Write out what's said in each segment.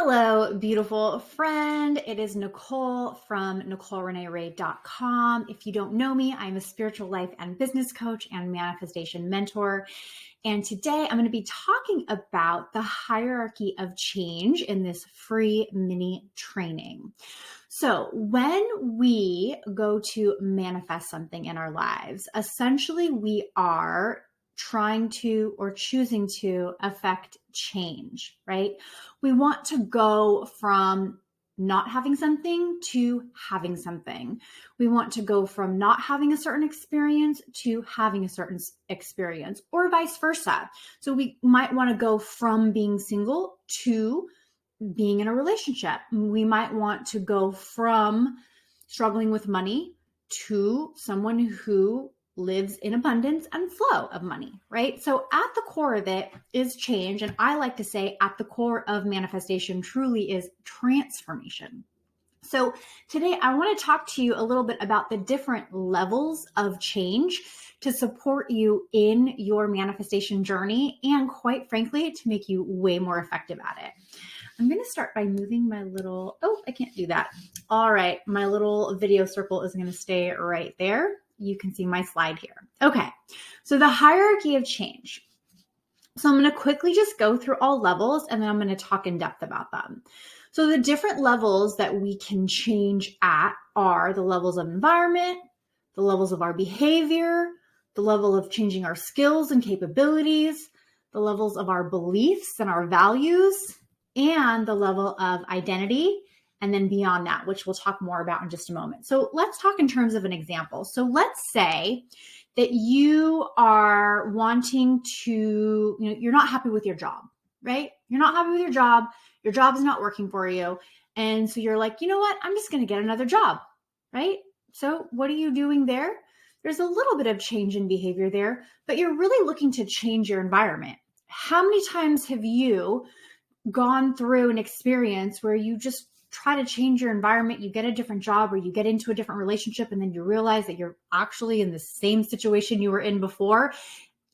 Hello, beautiful friend. It is Nicole from NicoleReneeRay.com. If you don't know me, I'm a spiritual life and business coach and manifestation mentor. And today I'm going to be talking about the hierarchy of change in this free mini training. So when we go to manifest something in our lives, essentially we are trying to or choosing to affect change, right? We want to go from not having something to having something. We want to go from not having a certain experience to having a certain experience, or vice versa. So we might want to go from being single to being in a relationship. We might want to go from struggling with money to someone who lives in abundance and flow of money, right? So at the core of it is change. And I like to say at the core of manifestation truly is transformation. So today I want to talk to you a little bit about the different levels of change to support you in your manifestation journey and, quite frankly, to make you way more effective at it. I'm going to start by moving my little, I can't do that. All right, my little video circle is going to stay right there. You can see my slide here. Okay, so the hierarchy of change. So I'm going to quickly just go through all levels and then I'm going to talk in depth about them. So the different levels that we can change at are the levels of environment, the levels of our behavior, the level of changing our skills and capabilities, the levels of our beliefs and our values, and the level of identity, and then beyond that, which we'll talk more about in just a moment. So let's talk in terms of an example. So let's say that you are wanting to, you're not happy with your job, right? You're not happy with your job is not working for you. And so you're like, you know what? I'm just going to get another job, right? So what are you doing there? There's a little bit of change in behavior there, but you're really looking to change your environment. How many times have you gone through an experience where you just try to change your environment, you get a different job or you get into a different relationship and then you realize that you're actually in the same situation you were in before,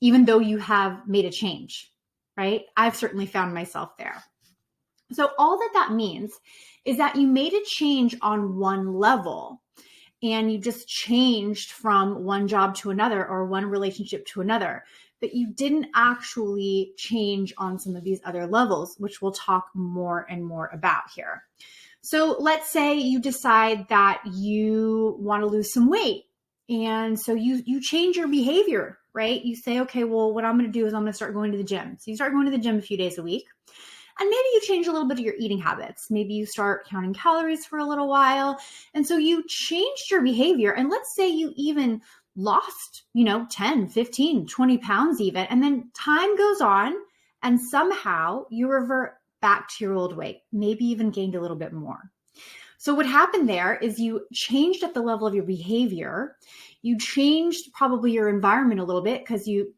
even though you have made a change, right? I've certainly found myself there. So all that means is that you made a change on one level and you just changed from one job to another or one relationship to another, but you didn't actually change on some of these other levels, which we'll talk more and more about here. So let's say you decide that you want to lose some weight. And so you change your behavior, right? You say, okay, well, what I'm going to do is I'm going to start going to the gym. So you start going to the gym a few days a week. And maybe you change a little bit of your eating habits. Maybe you start counting calories for a little while. And so you changed your behavior. And let's say you even lost, 10, 15, 20 pounds even. And then time goes on and somehow you revert back to your old weight, maybe even gained a little bit more. So what happened there is you changed at the level of your behavior. You changed probably your environment a little bit because you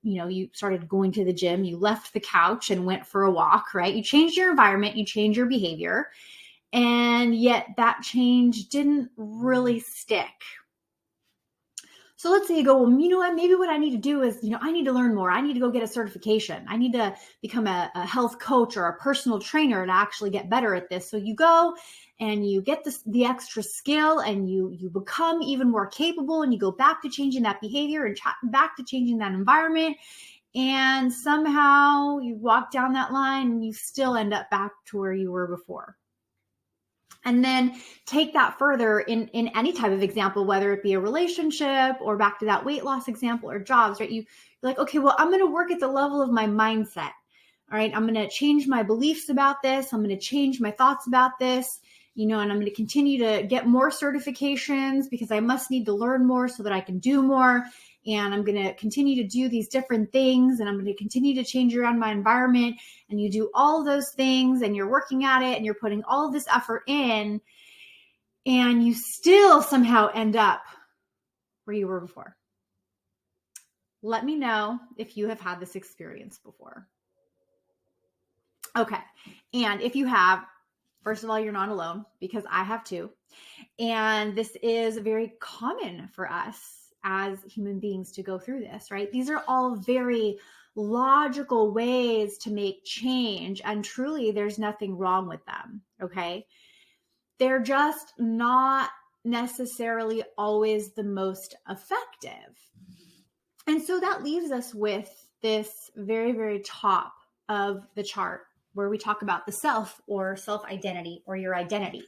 started going to the gym, you left the couch and went for a walk, right? You changed your environment, you changed your behavior, and yet that change didn't really stick. So let's say you go, well, you know what, maybe what I need to do is, I need to learn more. I need to go get a certification. I need to become a health coach or a personal trainer to actually get better at this. So you go and you get the extra skill and you become even more capable and you go back to changing that behavior and back to changing that environment. And somehow you walk down that line and you still end up back to where you were before. And then take that further in any type of example, whether it be a relationship or back to that weight loss example or jobs, right? You're like, okay, well, I'm going to work at the level of my mindset. All right. I'm going to change my beliefs about this. I'm going to change my thoughts about this, and I'm going to continue to get more certifications because I must need to learn more so that I can do more. And I'm going to continue to do these different things and I'm going to continue to change around my environment. And you do all those things and you're working at it and you're putting all of this effort in and you still somehow end up where you were before. Let me know if you have had this experience before. Okay. And if you have, first of all, you're not alone because I have too. And this is very common for us as human beings to go through this, right? These are all very logical ways to make change, and truly there's nothing wrong with them, okay? They're just not necessarily always the most effective. And so that leaves us with this very, very top of the chart where we talk about the self or self-identity or your identity.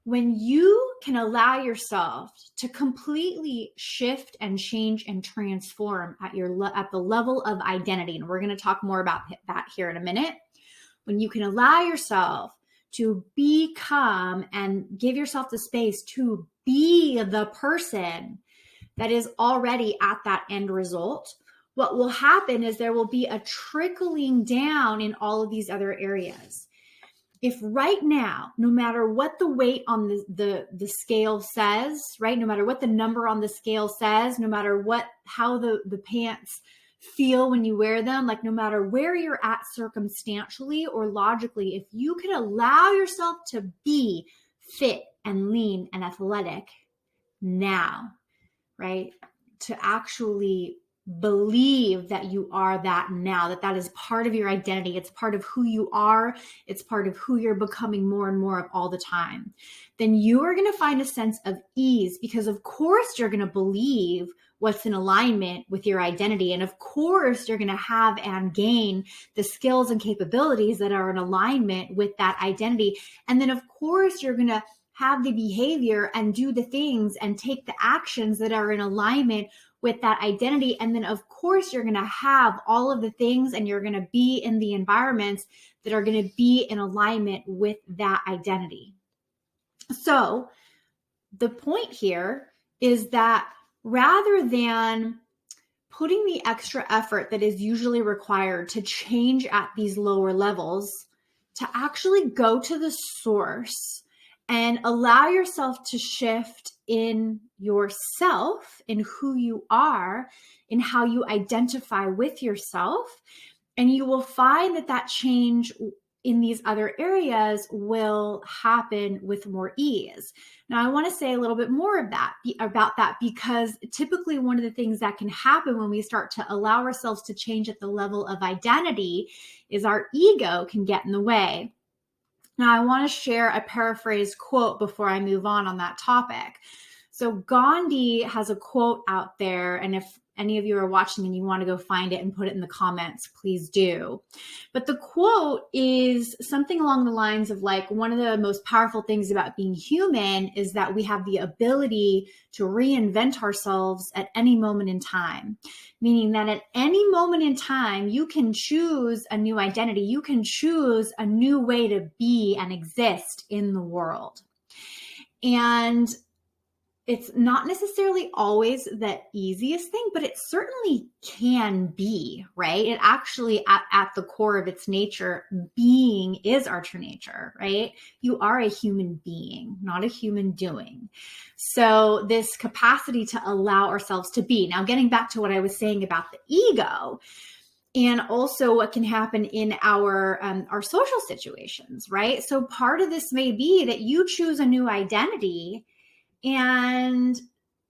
When you can allow yourself to completely shift and change and transform at the level of identity, and we're going to talk more about that here in a minute, when you can allow yourself to become and give yourself the space to be the person that is already at that end result, what will happen is there will be a trickling down in all of these other areas. If right now, no matter what the weight on the scale says, right, no matter what the number on the scale says, no matter how the pants feel when you wear them, like no matter where you're at circumstantially or logically, if you can allow yourself to be fit and lean and athletic now, right, to actually believe that you are that now, that is part of your identity. It's part of who you are. It's part of who you're becoming more and more of all the time. Then you are going to find a sense of ease because of course you're going to believe what's in alignment with your identity. And of course you're going to have and gain the skills and capabilities that are in alignment with that identity. And then of course you're going to have the behavior and do the things and take the actions that are in alignment with that identity. And then of course you're going to have all of the things and you're going to be in the environments that are going to be in alignment with that identity. So the point here is that rather than putting the extra effort that is usually required to change at these lower levels, to actually go to the source and allow yourself to shift in yourself, in who you are, in how you identify with yourself. And you will find that change in these other areas will happen with more ease. Now, I want to say a little bit more about that because typically one of the things that can happen when we start to allow ourselves to change at the level of identity is our ego can get in the way. Now, I want to share a paraphrased quote before I move on that topic. So Gandhi has a quote out there, and if any of you are watching and you want to go find it and put it in the comments, please do. But the quote is something along the lines of like, one of the most powerful things about being human is that we have the ability to reinvent ourselves at any moment in time. Meaning that at any moment in time, you can choose a new identity. You can choose a new way to be and exist in the world. And it's not necessarily always the easiest thing, but it certainly can be, right? It actually, at the core of its nature, being is our true nature, right? You are a human being, not a human doing. So this capacity to allow ourselves to be. Now, getting back to what I was saying about the ego, and also what can happen in our social situations, right? So part of this may be that you choose a new identity, and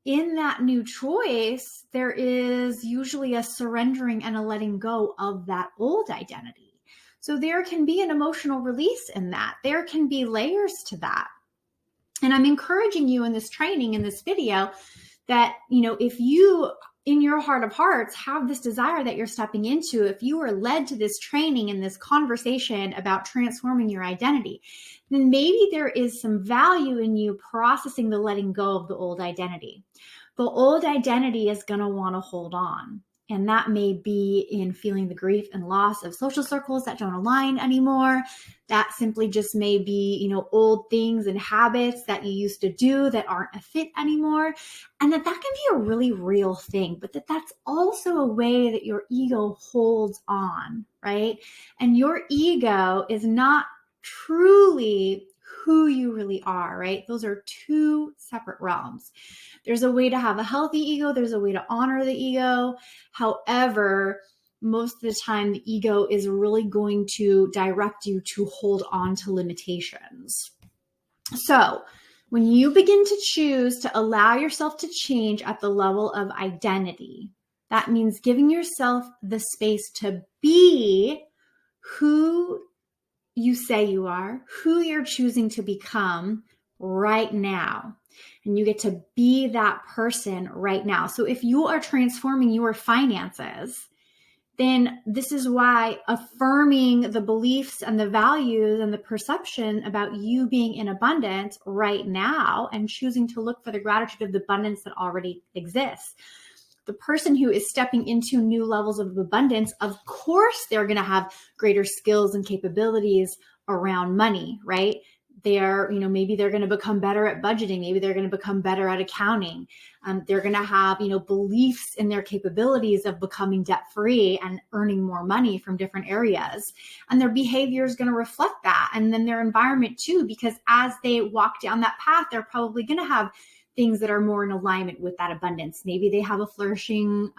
in that new choice, there is usually a surrendering and a letting go of that old identity. So there can be an emotional release in that. There can be layers to that. And I'm encouraging you in this training, in this video, that, if you, in your heart of hearts, have this desire that you're stepping into, if you are led to this training and this conversation about transforming your identity, then maybe there is some value in you processing the letting go of the old identity. The old identity is going to want to hold on. And that may be in feeling the grief and loss of social circles that don't align anymore. That simply just may be, old things and habits that you used to do that aren't a fit anymore. And that can be a really real thing, but that's also a way that your ego holds on, right? And your ego is not truly who you really are, right? Those are two separate realms. There's a way to have a healthy ego. There's a way to honor the ego. However, most of the time, the ego is really going to direct you to hold on to limitations. So when you begin to choose to allow yourself to change at the level of identity, That means giving yourself the space to be who you say you are, who you're choosing to become right now. And you get to be that person right now. So if you are transforming your finances, then this is why affirming the beliefs and the values and the perception about you being in abundance right now and choosing to look for the gratitude of the abundance that already exists. The person who is stepping into new levels of abundance, of course, they're going to have greater skills and capabilities around money, right? Maybe they're going to become better at budgeting. Maybe they're going to become better at accounting. They're going to have, beliefs in their capabilities of becoming debt-free and earning more money from different areas. And their behavior is going to reflect that. And then their environment too, because as they walk down that path, they're probably going to have things that are more in alignment with that abundance. Maybe they have a flourishing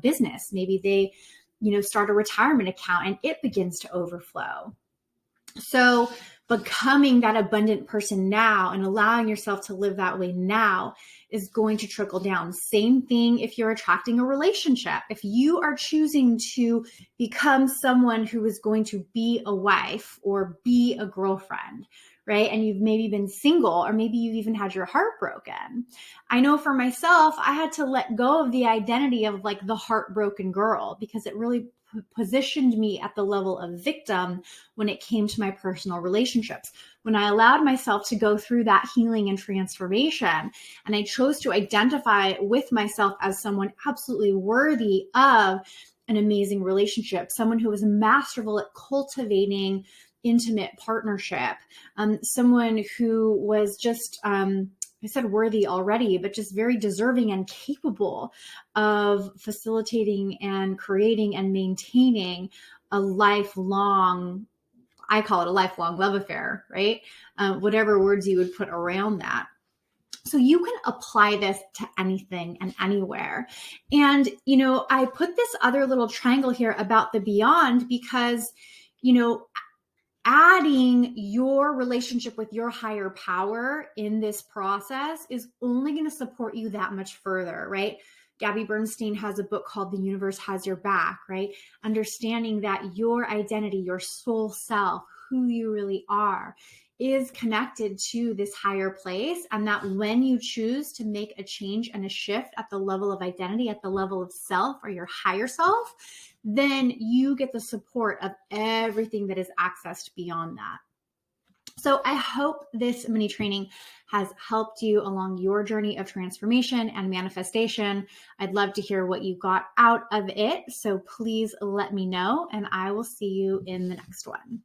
business. Maybe they, start a retirement account and it begins to overflow. So becoming that abundant person now and allowing yourself to live that way now is going to trickle down. Same thing if you're attracting a relationship. If you are choosing to become someone who is going to be a wife or be a girlfriend, right? And you've maybe been single, or maybe you've even had your heart broken. I know for myself, I had to let go of the identity of like the heartbroken girl, because it really positioned me at the level of victim when it came to my personal relationships. When I allowed myself to go through that healing and transformation, and I chose to identify with myself as someone absolutely worthy of an amazing relationship, someone who was masterful at cultivating intimate partnership, someone who was just, I said worthy already, but just very deserving and capable of facilitating and creating and maintaining a lifelong, I call it a lifelong love affair, right? Whatever words you would put around that. So you can apply this to anything and anywhere. And, I put this other little triangle here about the beyond because, adding your relationship with your higher power in this process is only going to support you that much further, right? Gabby Bernstein has a book called The Universe Has Your Back, right? Understanding that your identity, your soul self, who you really are, is connected to this higher place. And that when you choose to make a change and a shift at the level of identity, at the level of self or your higher self, then you get the support of everything that is accessed beyond that. So I hope this mini training has helped you along your journey of transformation and manifestation. I'd love to hear what you got out of it. So please let me know, and I will see you in the next one.